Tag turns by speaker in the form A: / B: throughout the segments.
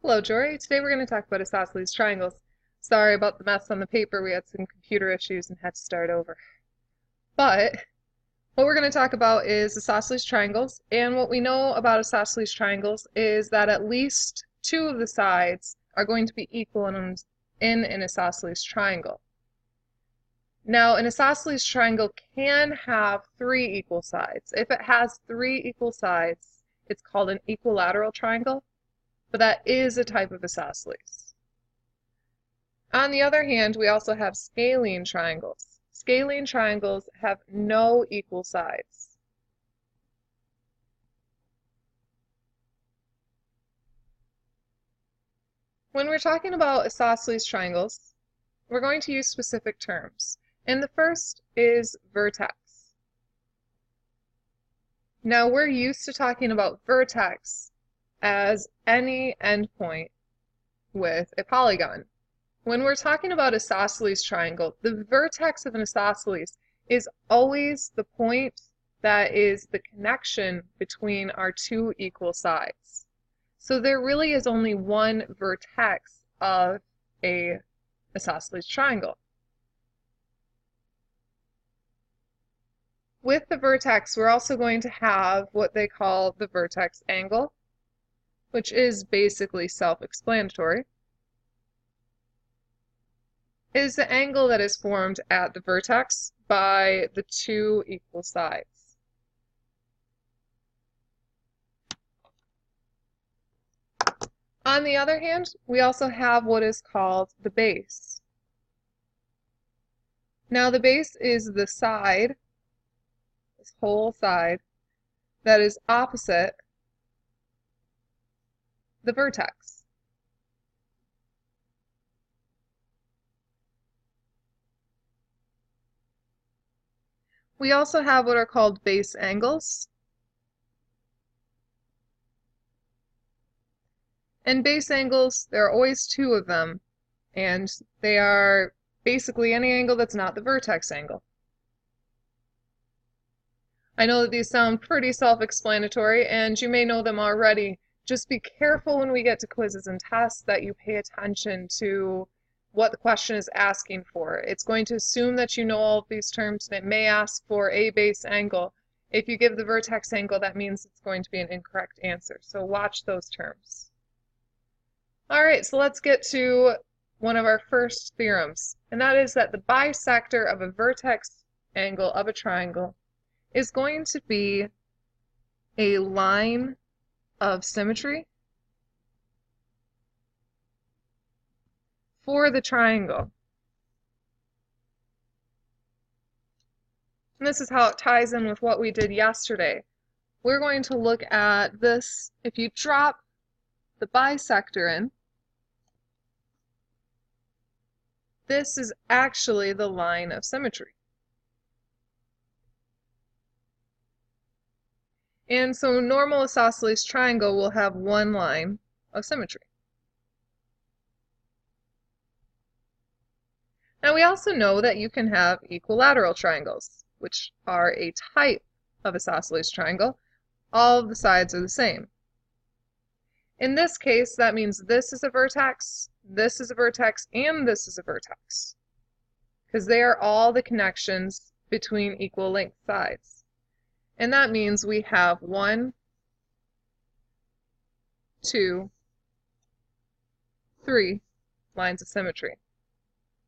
A: Hello, Jory. Today we're going to talk about isosceles triangles. Sorry about the mess on the paper. We had some computer issues and had to start over. But what we're going to talk about is isosceles triangles. And what we know about isosceles triangles is that at least two of the sides are going to be equal in an isosceles triangle. Now, an isosceles triangle can have three equal sides. If it has three equal sides, it's called an equilateral triangle. But that is a type of isosceles. On the other hand, we also have scalene triangles. Scalene triangles have no equal sides. When we're talking about isosceles triangles, we're going to use specific terms. And the first is vertex. Now, we're used to talking about vertex as any endpoint with a polygon. When we're talking about isosceles triangle, the vertex of an isosceles is always the point that is the connection between our two equal sides. So there really is only one vertex of an isosceles triangle. With the vertex, we're also going to have what they call the vertex angle, which is basically self-explanatory. It is the angle that is formed at the vertex by the two equal sides. On the other hand, we also have what is called the base. Now, the base is the side, this whole side, that is opposite the vertex. We also have what are called base angles. And base angles, there are always two of them, and they are basically any angle that's not the vertex angle. I know that these sound pretty self-explanatory, and you may know them already. Just be careful when we get to quizzes and tests that you pay attention to what the question is asking for. It's going to assume that you know all of these terms, and it may ask for a base angle. If you give the vertex angle, that means it's going to be an incorrect answer. So watch those terms. All right, so let's get to one of our first theorems, and that is that the bisector of a vertex angle of a triangle is going to be a line of symmetry for the triangle. And this is how it ties in with what we did yesterday. We're going to look at this. If you drop the bisector in, this is actually the line of symmetry. And so normal isosceles triangle will have one line of symmetry. Now we also know that you can have equilateral triangles, which are a type of isosceles triangle. All of the sides are the same. In this case, that means this is a vertex, this is a vertex, and this is a vertex, because they are all the connections between equal length sides. And that means we have 1, 2, 3 lines of symmetry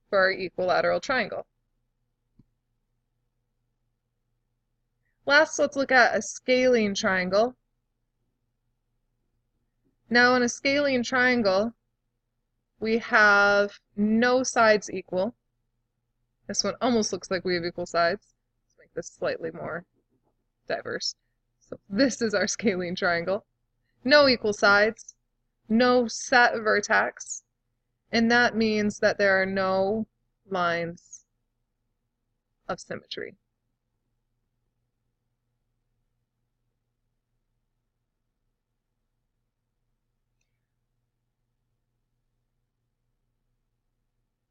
A: for our equilateral triangle. Last, let's look at a scalene triangle. Now, in a scalene triangle, we have no sides equal. This one almost looks like we have equal sides. Let's make this slightly more diverse. So this is our scalene triangle. No equal sides, no set vertex, and that means that there are no lines of symmetry.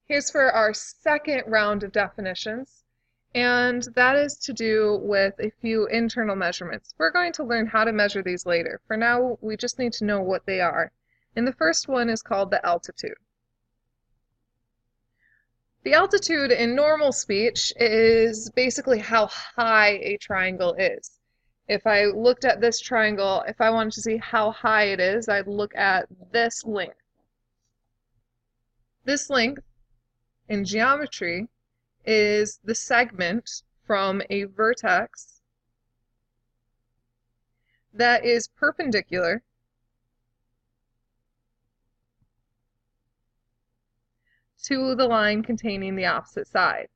A: Here's for our second round of definitions, and that is to do with a few internal measurements. We're going to learn how to measure these later. For now, we just need to know what they are. And the first one is called the altitude. The altitude in normal speech is basically how high a triangle is. If I looked at this triangle, if I wanted to see how high it is, I'd look at this length. This length in geometry is the segment from a vertex that is perpendicular to the line containing the opposite side.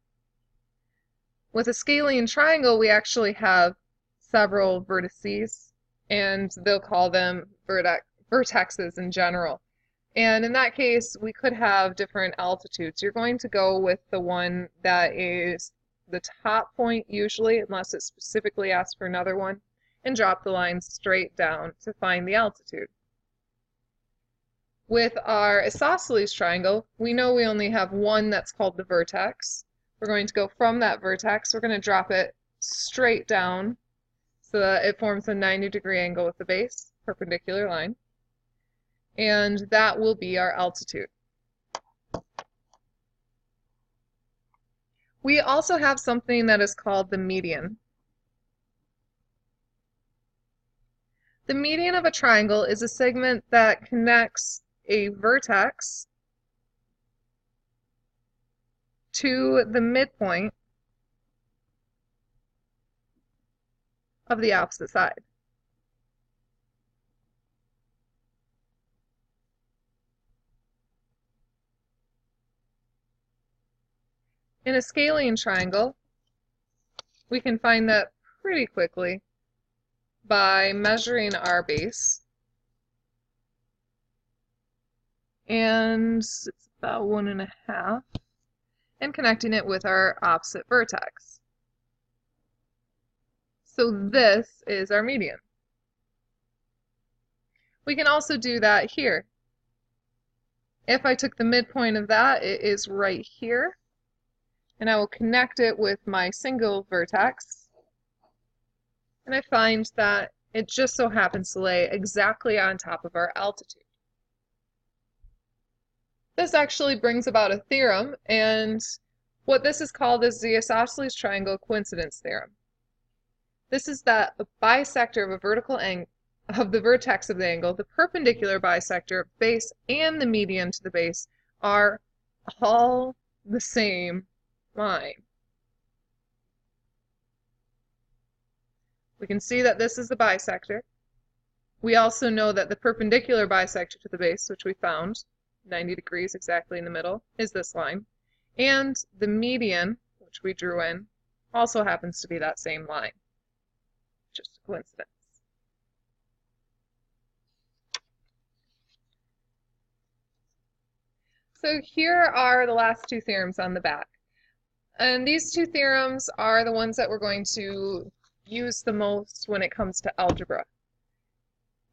A: With a scalene triangle, we actually have several vertices, and they'll call them vertexes in general. And in that case, we could have different altitudes. You're going to go with the one that is the top point usually, unless it specifically asks for another one, and drop the line straight down to find the altitude. With our isosceles triangle, we know we only have one that's called the vertex. We're going to go from that vertex, we're going to drop it straight down so that it forms a 90-degree angle with the base, perpendicular line. And that will be our altitude. We also have something that is called the median. The median of a triangle is a segment that connects a vertex to the midpoint of the opposite side. In a scalene triangle, we can find that pretty quickly by measuring our base. And it's about 1.5, and connecting it with our opposite vertex. So this is our median. We can also do that here. If I took the midpoint of that, it is right here, and I will connect it with my single vertex, and I find that it just so happens to lay exactly on top of our altitude. This actually brings about a theorem, and what this is called is the isosceles triangle coincidence theorem. This is that the bisector of a vertical angle of the vertex of the angle, the perpendicular bisector of base, and the median to the base are all the same line. We can see that this is the bisector. We also know that the perpendicular bisector to the base, which we found, 90 degrees exactly in the middle, is this line. And the median, which we drew in, also happens to be that same line. Just a coincidence. So here are the last two theorems on the back. And these two theorems are the ones that we're going to use the most when it comes to algebra.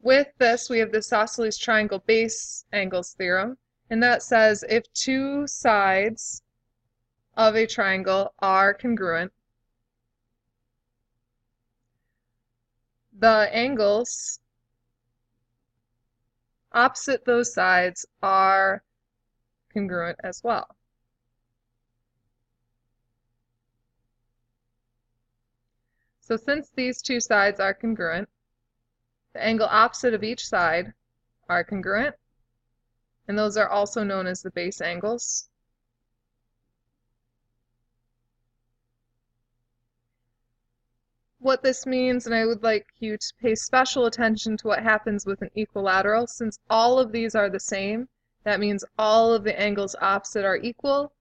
A: With this, we have the isosceles triangle base angles theorem, and that says if two sides of a triangle are congruent, the angles opposite those sides are congruent as well. So since these two sides are congruent, the angle opposite of each side are congruent, and those are also known as the base angles. What this means, and I would like you to pay special attention to what happens with an equilateral, since all of these are the same, that means all of the angles opposite are equal,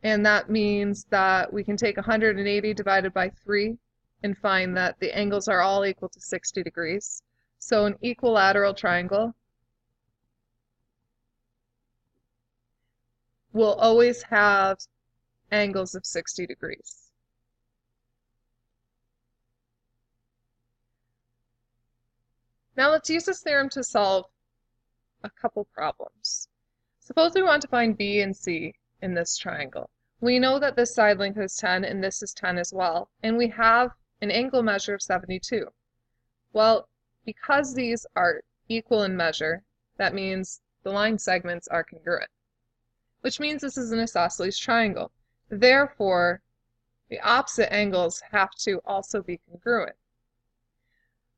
A: and that means that we can take 180 divided by 3 and find that the angles are all equal to 60 degrees. So an equilateral triangle will always have angles of 60 degrees. Now let's use this theorem to solve a couple problems. Suppose we want to find B and C in this triangle. We know that this side length is 10 and this is 10 as well, and we have an angle measure of 72. Well, because these are equal in measure, That means the line segments are congruent, which means this is an isosceles triangle. Therefore, the opposite angles have to also be congruent.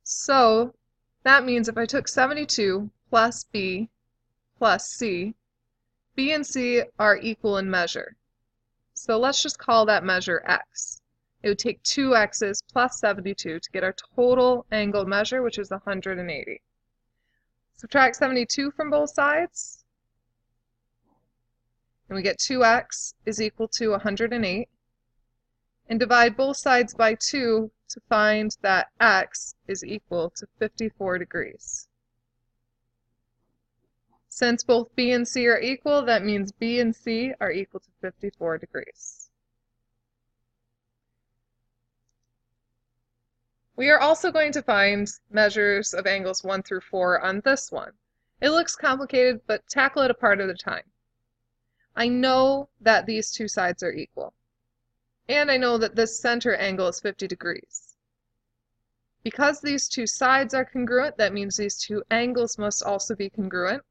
A: So that means if I took 72 plus B plus C, B and C are equal in measure. So let's just call that measure x. It would take 2 x's plus 72 to get our total angle measure, which is 180. Subtract 72 from both sides, and we get 2x is equal to 108. And divide both sides by 2 to find that x is equal to 54 degrees. Since both B and C are equal, that means B and C are equal to 54 degrees. We are also going to find measures of angles 1 through 4 on this one. It looks complicated, but tackle it a part at a time. I know that these two sides are equal. And I know that this center angle is 50 degrees. Because these two sides are congruent, that means these two angles must also be congruent.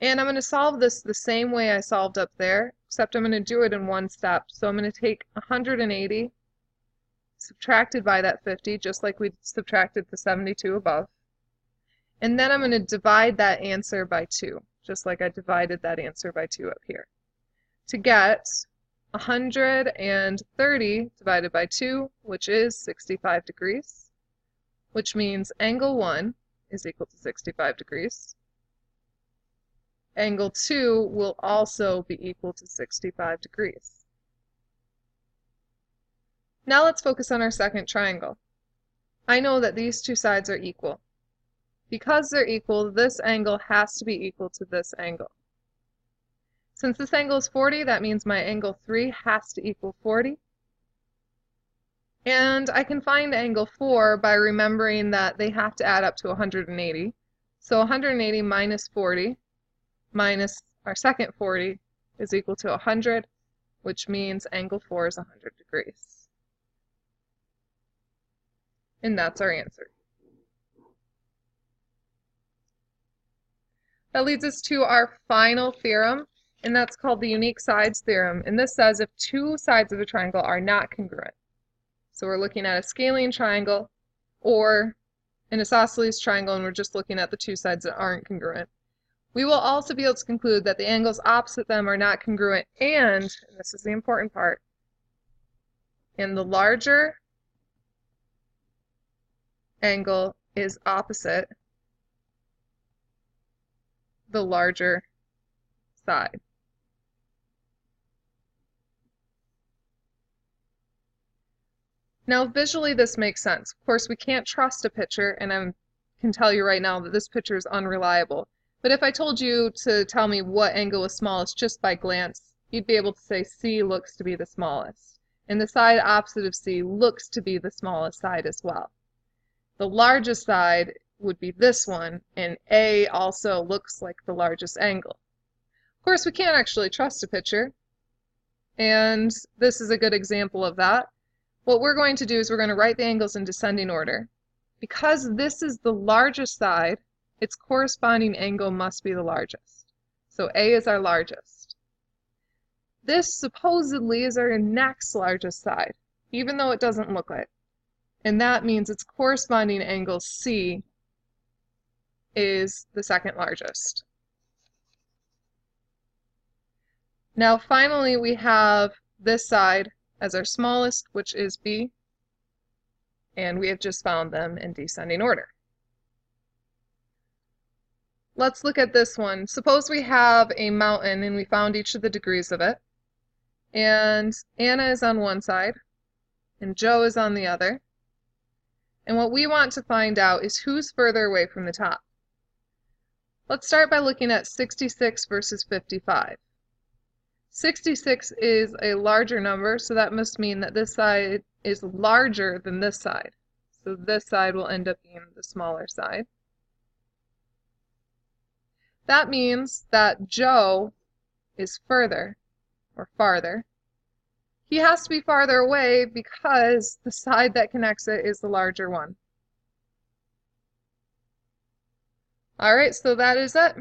A: And I'm going to solve this the same way I solved up there, except I'm going to do it in one step. So I'm going to take 180 subtracted by that 50, just like we subtracted the 72 above. And then I'm going to divide that answer by 2, just like I divided that answer by 2 up here, to get 130 divided by 2, which is 65 degrees, which means angle 1 is equal to 65 degrees. Angle 2 will also be equal to 65 degrees. Now let's focus on our second triangle. I know that these two sides are equal. Because they're equal, this angle has to be equal to this angle. Since this angle is 40, that means my angle 3 has to equal 40. And I can find angle 4 by remembering that they have to add up to 180. So 180 minus 40 minus our second 40 is equal to 100, which means angle 4 is 100 degrees. And that's our answer. That leads us to our final theorem, and that's called the unique sides theorem. And this says if two sides of a triangle are not congruent, so we're looking at a scalene triangle or an isosceles triangle, and we're just looking at the two sides that aren't congruent, we will also be able to conclude that the angles opposite them are not congruent, and this is the important part, and the larger angle is opposite the larger side. Now visually this makes sense. Of course we can't trust a picture, and I can tell you right now that this picture is unreliable. But if I told you to tell me what angle was smallest just by glance, you'd be able to say C looks to be the smallest. And the side opposite of C looks to be the smallest side as well. The largest side would be this one, and A also looks like the largest angle. Of course, we can't actually trust a picture, and this is a good example of that. What we're going to do is we're going to write the angles in descending order. Because this is the largest side, its corresponding angle must be the largest. So A is our largest. This supposedly is our next largest side, even though it doesn't look like it. And that means its corresponding angle C is the second largest. Now finally we have this side as our smallest, which is B, and we have just found them in descending order. Let's look at this one. Suppose we have a mountain and we found each of the degrees of it, and Anna is on one side and Joe is on the other, and what we want to find out is who's further away from the top. Let's start by looking at 66 versus 55. 66 is a larger number, so that must mean that this side is larger than this side. So this side will end up being the smaller side. That means that Joe is further, or farther. He has to be farther away because the side that connects it is the larger one. All right, so that is it.